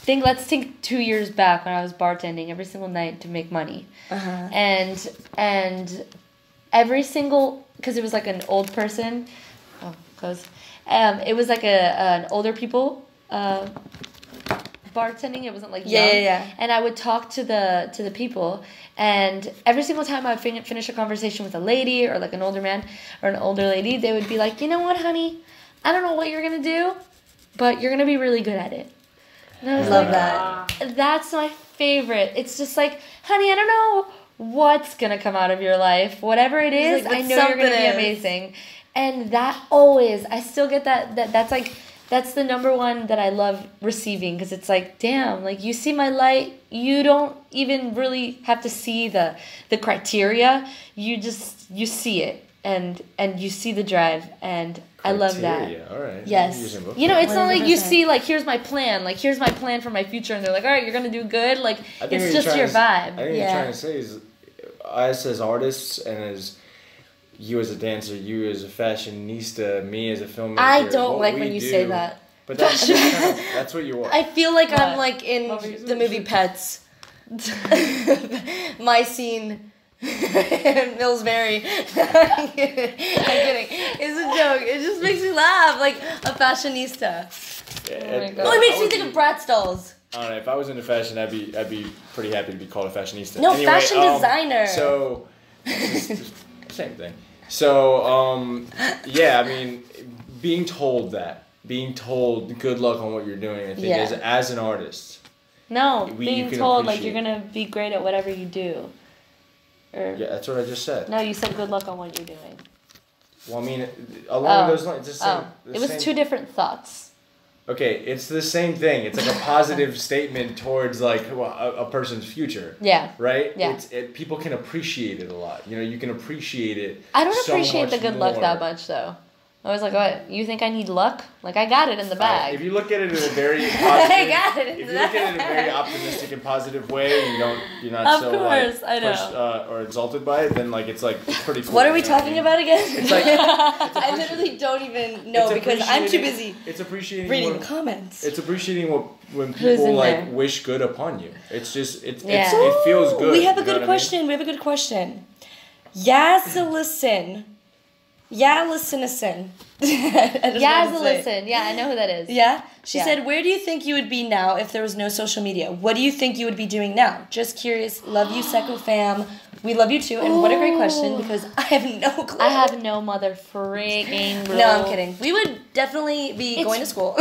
let's think 2 years back when I was bartending every single night to make money. And every single, because it was like an old person, it was like an older people, bartending. It wasn't like young. Yeah. And I would talk to the people, and every single time I would finish a conversation with a lady or like an older man or an older lady, they would be like, "You know what, honey? I don't know what you're gonna do, but you're gonna be really good at it." And I was Love like, that. That's my favorite. It's just like, honey, I don't know what's gonna come out of your life. Whatever it is, like, I but know you're gonna be something is. amazing. And that always, I still get that's the number one that I love receiving, because it's like, damn, like you see my light, you don't even really have to see the criteria. You see it and you see the drive, and I love that. Criteria, all right. Yes. I'm using both You know, it's not like you 100%. see, like, here's my plan for my future, and they're like, all right, you're gonna do good. Like, I think it's what just you're your trying vibe. to- I think Yeah. what you're trying to say is, us as artists and as you as a dancer, you as a fashionista, me as a filmmaker. I don't what like we when you do- say that. But that's what you are. I feel like I'm What? like in What were you the movie Pets. My scene in Millsbury. I'm kidding. It's a joke. It just makes me laugh, like a fashionista. Oh my God. Oh, it makes me think of Bratz dolls. I don't know. If I was into fashion, I'd be pretty happy to be called a fashionista. No, Anyway, fashion designer. So, same thing. So, yeah, I mean, being told good luck on what you're doing, I think, as an artist. No, you being can told like you're appreciate. gonna be great at whatever you do. Or Yeah, that's what I just said. no, you said good luck on what you're doing. Well, I mean, along those lines, it's the same. the It was same- two different thoughts. Okay, it's the same thing. It's like a positive statement towards like a person's future. Yeah. Right? Yeah. People can appreciate it a lot. You know, you can appreciate it. I don't so appreciate the much good luck more. that much though. I was like, what? You think I need luck? Like I got it in the bag. If you look at it in a very positive, I got it in if the you look at it in a bag. very optimistic and positive way, you're not Of so course, like I know. pushed or exalted by it, then like it's like pretty cool. What are we you know what I talking mean? about again? It's like I literally don't even know it's because I'm too appreciating- busy It's appreciating reading what- the comments. It's appreciating when Who's people in like there? wish good upon you. It's just it Yeah. feels good. We have a you know good what I mean? question. We have a good question. Yazalison. Yalison. Yazalison. Yeah, I know who that is. Yeah? She Yeah. said, where do you think you would be now if there was no social media? What do you think you would be doing now? Just curious. Love you, Seco fam. We love you too. And what a great question because I have no clue. I have no mother freaking No, I'm kidding. We would definitely be It's- going to school.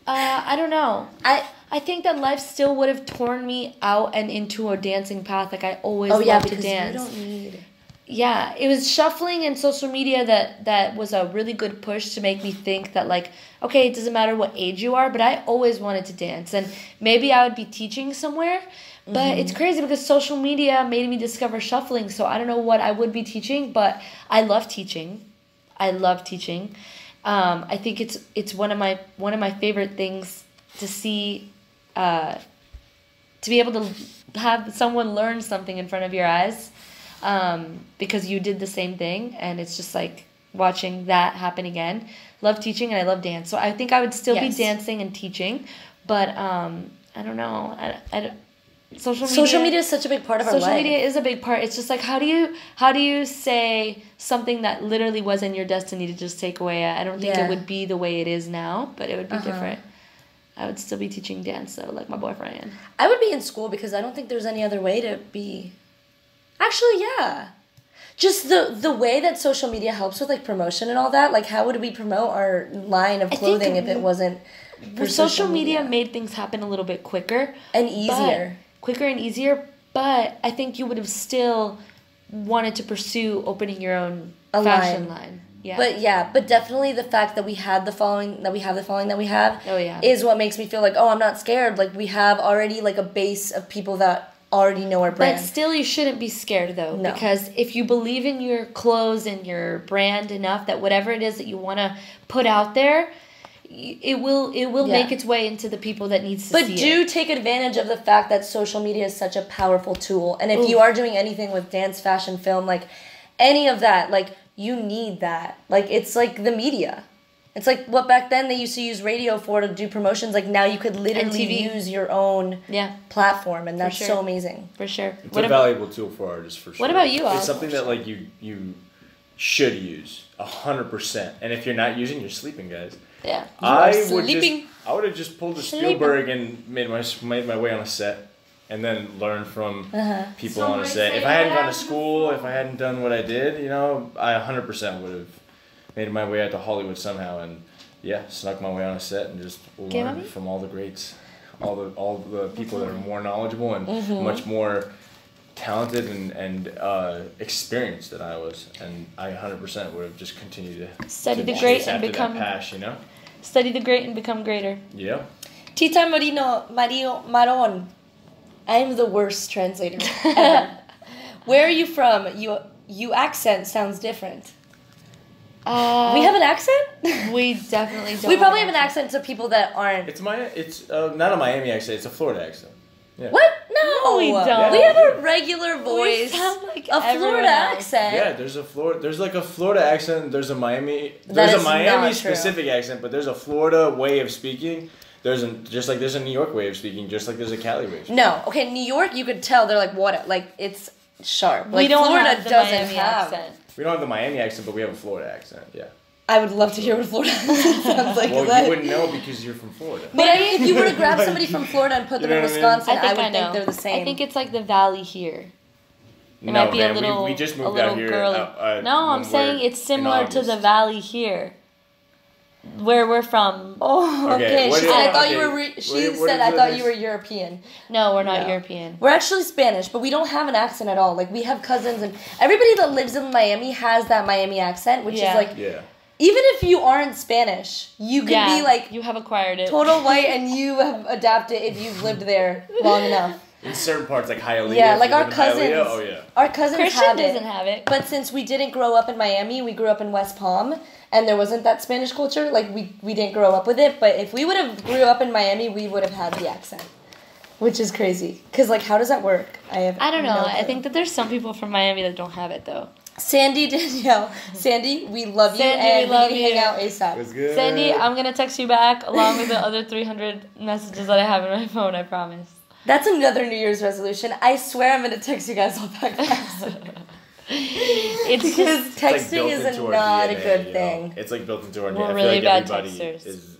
I don't know. I think that life still would have torn me out and into a dancing path. Like I always loved to because dance. you don't need... Yeah, it was shuffling and social media that was a really good push to make me think that like, okay, it doesn't matter what age you are, but I always wanted to dance and maybe I would be teaching somewhere. But it's crazy because social media made me discover shuffling, so I don't know what I would be teaching, but I love teaching. I love teaching. I think it's one of my favorite things to see, to be able to have someone learn something in front of your eyes. Because you did the same thing and it's just like watching that happen again. Love teaching and I love dance. So I think I would still be dancing and teaching, but I don't know. Social media is such a big part of our life. Social media is a big part. It's just like how do you say something that literally wasn't your destiny to just take away? I don't think it would be the way it is now, but it would be different. I would still be teaching dance though, like my boyfriend. I would be in school because I don't think there's any other way to be... Actually, yeah. Just the way that social media helps with like promotion and all that. Like, how would we promote our line of clothing if it wasn't for Social media made things happen a little bit quicker and easier? But I think you would have still wanted to pursue opening your own A fashion line. Yeah. But definitely the fact that we had the following that we have Oh, yeah. is what makes me feel like, oh, I'm not scared. Like we have already like a base of people that already know our brand. But still, you shouldn't be scared though, No. because if you believe in your clothes and your brand enough, that whatever it is that you want to put out there, it will make its way into the people that needs to see it. But do take advantage of the fact that social media is such a powerful tool. And if you are doing anything with dance, fashion, film, like any of that, like you need that. Like it's like the media. It's like what back then they used to use radio for to do promotions. Like now you could literally TV. use your own platform, and that's sure. so amazing. For sure. It's a valuable tool for artists for sure. What about you, Al? It's something that like you should use 100%. And if you're not using, you're sleeping, guys. Yeah. I sleeping. would have just pulled a Sleeping. Spielberg and made my way on a set, and then learned from people on a set. If I hadn't gone to school, if I hadn't done what I did, I 100% would have made my way out to Hollywood somehow, and snuck my way on a set and just learned from all the greats, all the people that are more knowledgeable and much more talented and experienced than I was, and I 100% would have just continued to Study the chase great and after become- that pash, Study the great and become greater. Yeah. Tita Maron. I'm the worst translator ever. Where are you from? You accent sounds different. We have an accent? We definitely don't. We probably have an accent to people that aren't. It's not a Miami accent. It's a Florida accent. Yeah. What? No, we don't. We have a regular voice. We sound like a everyone Florida else. accent. Yeah, there's like a Florida accent. There's a Miami. That There's a is Miami not true. specific accent, but there's a Florida way of speaking. There's a New York way of speaking, just like there's a Cali way of speaking. No, okay, New York, you could tell they're like what, like it's sharp. Like We don't Florida have the doesn't Miami have. accent. We don't have the Miami accent, but we have a Florida accent. Yeah. I would love to hear what Florida accent sounds like. Well, That- you wouldn't know because you're from Florida. But I mean, if you were to grab somebody from Florida and put them You in know what I mean? Wisconsin, I think I would I know. think they're the same. I think it's like the valley here. It No, might be man, a little, we just a moved little out here. girly. No, I'm when saying we're it's in similar to the August. valley here, where we're from. Oh, Okay, okay. what She is- said, I thought okay, you were. what- She what said, is I the thought next- you were European. No, we're not No. European. We're actually Spanish, but we don't have an accent at all. Like we have cousins, and everybody that lives in Miami has that Miami accent, which Yeah. is like, Yeah. even if you aren't Spanish, you can Yeah, be like you have acquired it. total white, and you have adapted if you've lived there long enough. In certain parts, like Hialeah. Yeah, if like you our live in Hialeah, cousins. Oh yeah. Our cousins Christian have doesn't it. have it. But since we didn't grow up in Miami, we grew up in West Palm, and there wasn't that Spanish culture. Like we didn't grow up with it. But if we would have grew up in Miami, we would have had the accent, which is crazy. Cause like, how does that work? I don't know. no I clue. think that there's some people from Miami that don't have it though. Sandy Danielle, Sandy, we love you, Sandy, and we love need to hang you. out ASAP. It's good. Sandy, I'm gonna text you back along with the other 300 messages that I have in my phone. I promise. That's another New Year's resolution. I swear I'm gonna text you guys all back fast. It's Because just It's like texting built is into our not a DNA, good you know? thing. It's like built into our DNA. We're I feel really like bad everybody texters. is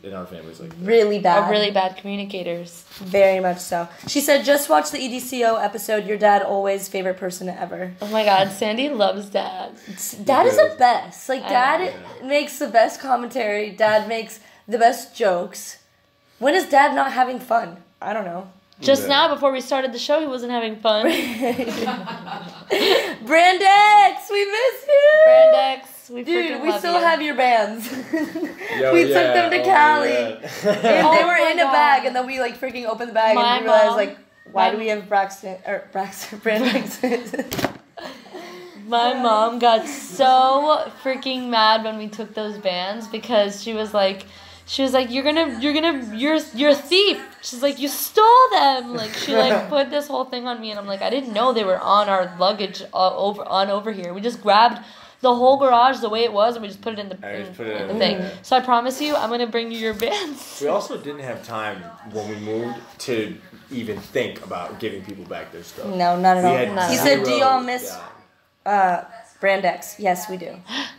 in our families like that. Really bad. are really bad communicators. Very much so. She said, just watch the EDCO episode. Your dad always favorite person ever. Oh my God, Sandy loves dad. Dad is the best. Like, I dad makes the best commentary. Dad makes the best jokes. When is dad not having fun? I don't know. Just Yeah. now, before we started the show, he wasn't having fun. Brandex, we miss you. Brandex, we Dude, freaking we love still you. have your bands. Yo, we took yeah, them to oh, Cali. yeah. And Oh they were my in a God. bag, and then we like freaking opened the bag My and we realized mom- like, why my- do we have Braxton Brandex? My mom got so freaking mad when we took those bands because she was like, you're a thief. She's like, you stole them. Like, she like put this whole thing on me, and I'm like, I didn't know they were on our luggage over here. We just grabbed the whole garage the way it was, and we just put it in the, I just put it in the in thing. there. So I promise you, I'm gonna bring you your bands. We also didn't have time when we moved to even think about giving people back their stuff. No, not at We all. had He said, do zero- y'all miss Yeah. Brandex? Yes, we do.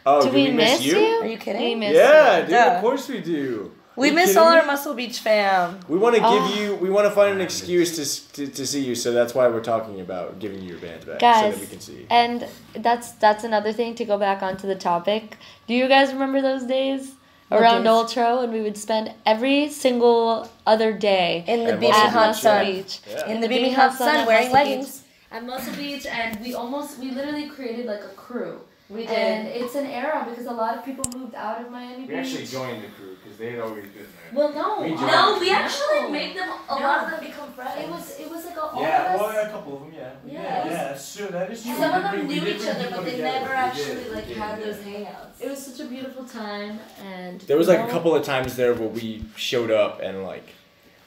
Oh, Do did we miss you? Are you kidding? We miss Yeah, you. dude. Yeah. Of course we do. We You miss kidding all me? our Muscle Beach fam. We want to give Oh. you. We want to find an excuse to see you. So that's why we're talking about giving you your bands back, so Guys, that we can see you. and that's another thing to go back onto the topic. Do you guys remember those days What around days? Ultro, and we would spend every single other day In the At beaming Muscle hot Beach, sun. Beach. Yeah. In the beaming hot sun, at wearing Muscle leggings. Beach. At Muscle Beach, and we literally created like a crew. We And it's an era because a lot of people moved out of Miami We actually Beach. joined the crew because they had always been there. Well, no. We joined. No, we No. actually made them, a lot of No. them become friends. It was like all Yeah, of well, us. yeah, a couple of them, yeah. Yeah. that's true. That is true. Some of We them did knew each bring other, people but they together. never We actually did, like we had did, those yeah. hangouts. It was such a beautiful time, and There was you like a know, couple of times there where we showed up and like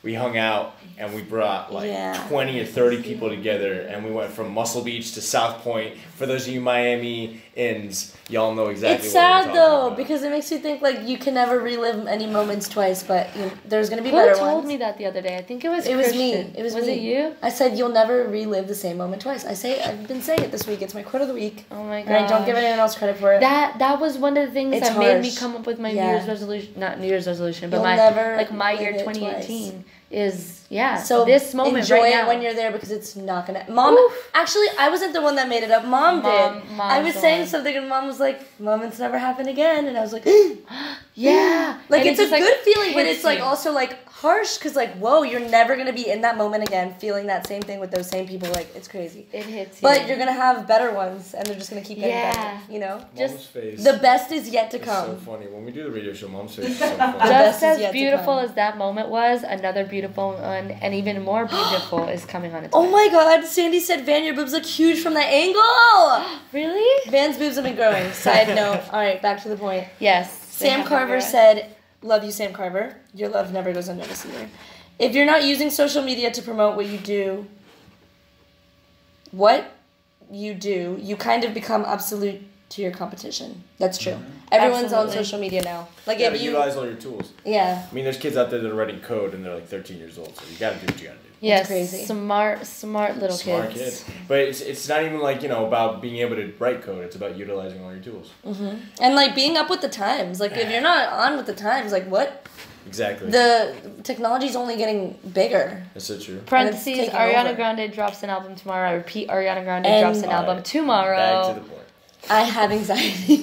we hung out and we brought like Yeah. 20 or 30 people together and we went from Muscle Beach to South Point. For those of you Miami-ins, y'all know exactly It's what we're sad talking though about. because it makes you think like you can never relive any moments twice, but you know, there's gonna be Who better told ones. me that the other day? I think it was It was me. Christian. It was Was me. it you? I said you'll never relive the same moment twice. I've been saying it this week. It's my quote of the week. Oh my god! And I don't give anyone else credit for it. That was one of the things It's that made me harsh. come up with my Yeah. New Year's resolution. Not New Year's resolution, but You'll my never my live year it 2018 is So this moment enjoy right it now. when you're there because it's not gonna. Mom, Oof. actually, I wasn't the one that made it up. Mom did. Mom's I was the saying one. something and Mom was like, "Moments never happen again," and I was like, Yeah, like and it's it a just, like, good feeling, but hits it's like you. also like harsh because like whoa, you're never gonna be in that moment again, feeling that same thing with those same people. Like it's crazy. It hits you. But you're gonna have better ones, and they're just gonna keep getting Yeah. better. You know, Mom's just face the best is yet to is come. so funny. When we do the radio show, Mom's face is so funny. The best just is as yet to beautiful come. as that moment was, another beautiful one, and even more beautiful is coming on its Oh way. my God! Sandy said, "Van, your boobs look huge from that angle." Really? Van's boobs have been growing. Side note. All right, back to the point. Yes. they Sam have Carver been said, "Love you, Sam Carver. Your love never goes unnoticed either. If you're not using social media to promote what you do, what you do, you kind of become absolute to your competition. That's true. Everyone's Absolutely. on social media now. Like You if gotta you, utilize all your tools. yeah, I mean, there's kids out there that are writing code and they're like 13 years old, so you gotta do what you gotta do. Yes, crazy. smart little Smart kids. kid. But it's not even like, about being able to write code. It's about utilizing all your tools. and like being up with the times. Like if you're not on with the times, like what? Exactly. The technology's only getting bigger. That's so true. Parentheses, taking Ariana over. Grande drops an album tomorrow. I repeat, Ariana Grande And- drops an album Alright. tomorrow. Back to the point. I have anxiety.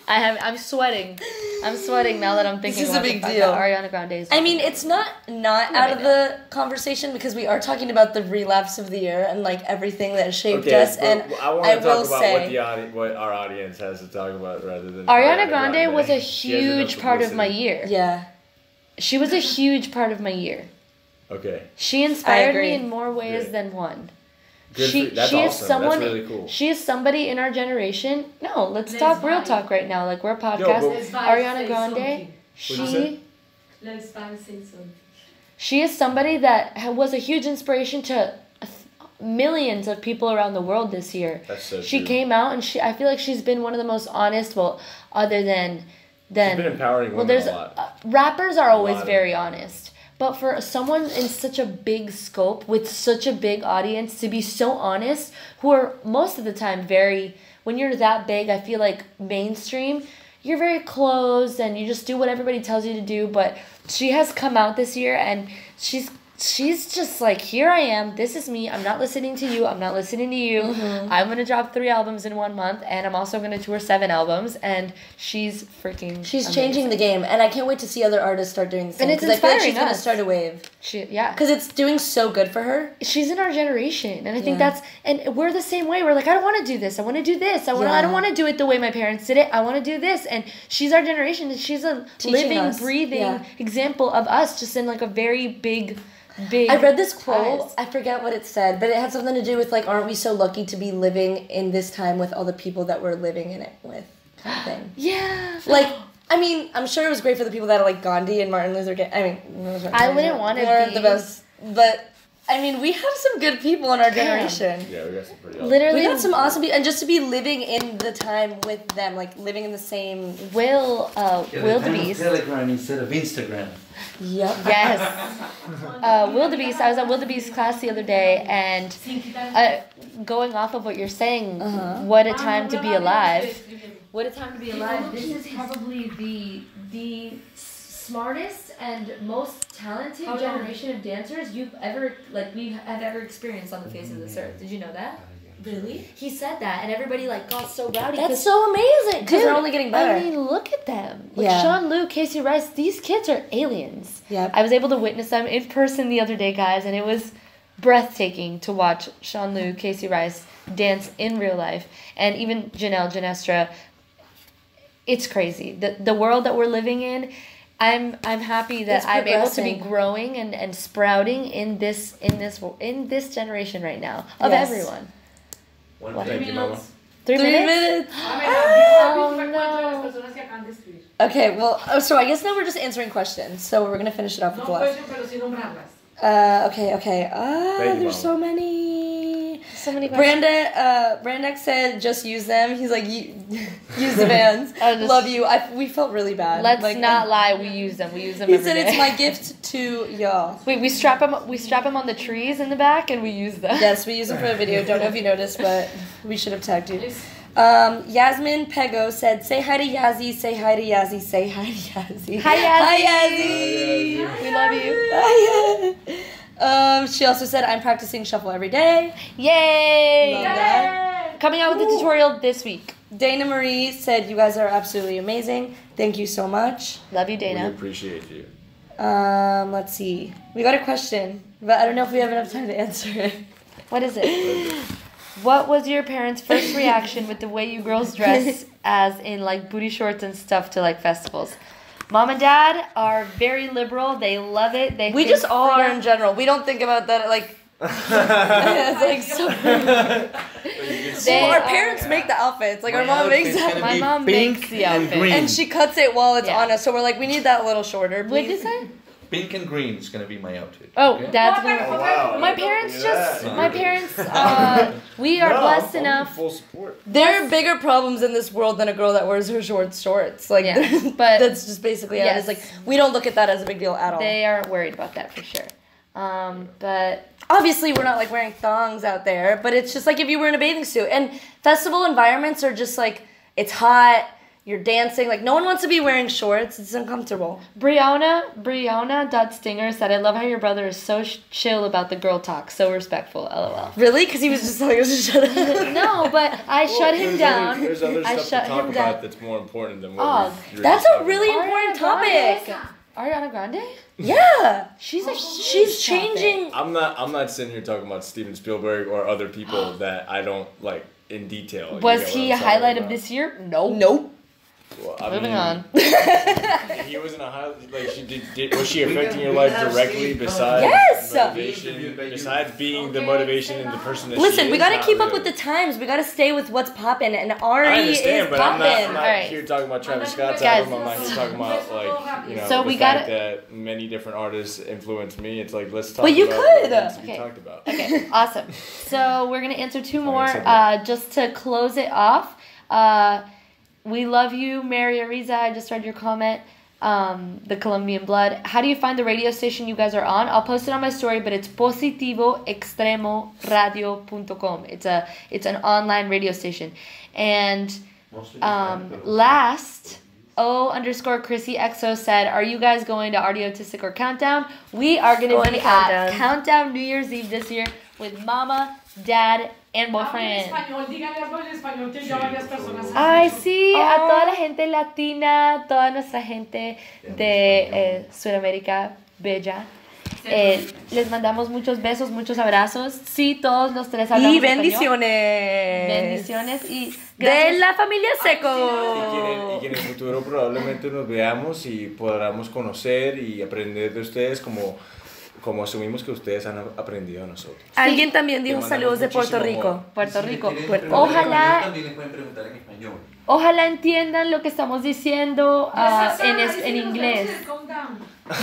I'm sweating. I'm sweating now that I'm thinking This is a about big the fact deal. that Ariana Grande is. I mean, it's not out of the conversation because we are talking about the relapse of the year and like everything that shaped us. but And I want I to will talk about say, what our audience has to talk about rather than Ariana Grande was a She has huge enough part of my publicity. year. yeah, She was a huge part of my year. Okay. She inspired agree. me in more ways Good. than one. Good She for, that's she awesome. is someone. That's really cool. She is somebody in our generation. No, let's Let's talk real vibe. talk right now. Like we're a but- podcast. Let's vibe, Ariana say Grande. something. What'd you say? She Let's vibe, say something. she is somebody that was a huge inspiration to millions of people around the world this year. That's so She true. came out and I feel like she's been one of the most honest. Well, other than She's been empowering well, women there's a lot. rappers are always lot of very them. honest, but for someone in such a big scope with such a big audience to be so honest, who are most of the time very when you're that big, I feel like mainstream, you're very closed and you just do what everybody tells you to do. But she has come out this year and she's just like, here I am, this is me, I'm not listening to you, I'm not listening to you, I'm gonna drop 3 albums in 1 month, and I'm also gonna tour 7 albums, and she's freaking she's amazing. changing the game, and I can't wait to see other artists start doing the same. And it's 'cause I feel like she's inspiring gonna us. start a wave Yeah. because it's doing so good for her. She's in our generation, and I think Yeah. that's, and we're the same way. We're like, I don't want to do this. I want to do this. I Yeah. don't want to do it the way my parents did it. I want to do this. And she's our generation, and she's a Teaching living, us. breathing Yeah. example of us, just in like a very big. I read this quote. eyes. I forget what it said, but it had something to do with like, aren't we so lucky to be living in this time with all the people that we're living in it with, kind of thing. Yeah. Like, I mean, I'm sure it was great for the people that are like Gandhi and Martin Luther King. I mean, I wouldn't wanna weren't be- the best, but I mean, we have some good people in our generation. Yeah, we got some pretty awesome. Literally, We got some awesome people, and just to be living in the time with them, like living in the same. Will DeBeast. Telegram instead of Instagram. Yep. Yes. Will DeBeast. I was at Will DeBeast's class the other day, and going off of what you're saying, what a time to be alive. What a time to be alive. This is probably the smartest and most talented generation of dancers we have ever experienced on the face of this earth. Did you know that? Really? He said that, and everybody like got so rowdy. That's so amazing because they're Dude, only getting better. I mean, look at them. Like Yeah. Sean Liu, Casey Rice, these kids are aliens. Yep. I was able to witness them in person the other day, guys, and it was breathtaking to watch Sean Liu, Casey Rice dance in real life, and even Janelle Genestra. It's crazy. The world that we're living in. I'm happy that It's I'm able to be progressing. growing and sprouting in this generation right now of Yes. everyone. Thank you, Mama. 3 3 minutes. minutes. Oh, no. Okay, well, so I guess now we're just answering questions. So we're gonna finish it off with the last. Okay. Thank you, There's Mama. so many. So many questions. Brandex said just use them. He's like, use the bands. I just- Love you. We felt really bad. Let's Like, not lie. We use them. We use them He every said day. it's my gift to y'all. We strap them. We strap them on the trees in the back, and we use them. Yes, we use them for a video. Don't know if you noticed, but we should have tagged you. Yasmin Pego said, say hi to Yazzie, say hi to Yazzie, say hi to Yazzie. Hi, Yazzie. Hi, Yazzie. We love you. Hi. She also said, I'm practicing shuffle every day. Yay! Love that. Coming out with the tutorial this week. Dana Marie said, you guys are absolutely amazing. Thank you so much. Love you, We Dana. appreciate you. Let's see. We got a question, but I don't know if we have enough time to answer it. What is it? What was your parents' first reaction with the way you girls dress, as in like booty shorts and stuff, to like festivals? Mom and Dad are very liberal. They love it. We just all are in general. We don't think about that like. It's like so. They Well, our are- parents make the outfits. Like our My mom makes outfit's that, gonna My be mom pink makes the and outfit. green. and she cuts it while it's Yeah. on us. So we're like, we need that a little shorter. What did you Please. say? Pink and green is gonna be my outfit. Oh, okay? Dad's Okay, gonna. okay. My parents Look at just. that. My parents. We are blessed enough. Full support. There are bigger problems in this world than a girl that wears her short shorts. Like, Yeah, but that's just basically it. yes. It's like we don't look at that as a big deal at all. They are worried about that for sure. But Obviously, we're not like wearing thongs out there, but it's just like if you were in a bathing suit. And festival environments are just like it's hot. You're dancing. Like no one wants to be wearing shorts. It's uncomfortable. Brianna.stinger said, I love how your brother is so chill about the girl talk. So respectful. LOL. Really? Because he was just telling us to shut up. No, but I shut him down. There's other I stuff shut to talk him about down. that's more important than what Oh, you're That's talking a really about. important Ariana topic. Ariana Grande? Yeah. She's a She's changing. I'm not sitting here talking about Steven Spielberg or other people that I don't like in detail. You Was get he what a I'm talking highlight of about. this year? No. Nope. Well, I Moving mean, on. He wasn't a highlight. Like she did. Was she affecting your life have directly? Steve Besides Yes! motivation, besides being the motivation and the person that she Listen, is? we gotta Not keep up really. with the times. We gotta stay with what's poppin', and Ari I is understand, but I'm poppin'. not Alright. here talking about Travis Scott's Guys. album. I'm not here talking about So the we fact gotta- that many different artists influenced me. It's like let's talk. But you about could. what needs to be Okay. talked about. Okay, awesome. So we're gonna answer two more. Alright, Just to close it off. We love you, Mary Ariza. I just read your comment. The Colombian Blood. How do you find the radio station you guys are on? I'll post it on my story, but it's positivoextremoradio.com. It's an online radio station. And last O_Chrissy XO said, are you guys going to Artiotistic or Countdown? We are going to Going be to at Countdown. Countdown New Year's Eve this year with Mama, Dad, and boyfriend. Ay, sí, a toda la gente latina, toda nuestra gente de Sudamérica Bella. Les mandamos muchos besos, muchos abrazos. Sí, todos los tres hablamos Y español. bendiciones. Bendiciones y De gracias. la familia Y que Seco. en el futuro probablemente nos veamos y podamos conocer y aprender de ustedes como asumimos que ustedes han aprendido de nosotros. Alguien también dijo Te mandamos saludos de Puerto muchísimo Rico. amor. Puerto Rico. Ojalá. Ojalá, También les pueden preguntar en español. ojalá entiendan lo que estamos diciendo en inglés.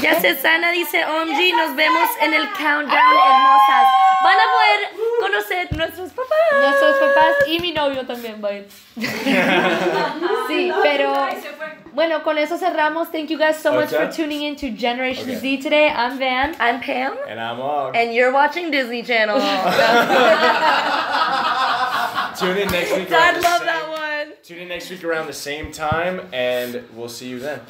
Ya Cesana dice, Omji, nos vemos en el countdown, hermosas. Van a poder conocer nuestros papás. Nuestros papás y mi novio también va a ir. Sí, pero bueno, con eso cerramos. Thank you guys so much for tuning in to Generation Okay. Z today. I'm Van. I'm Pam. And I'm Og. And you're watching Disney Channel. Tune in next week. Dad around the love same- that one. Tune in next week around the same time, and we'll see you then.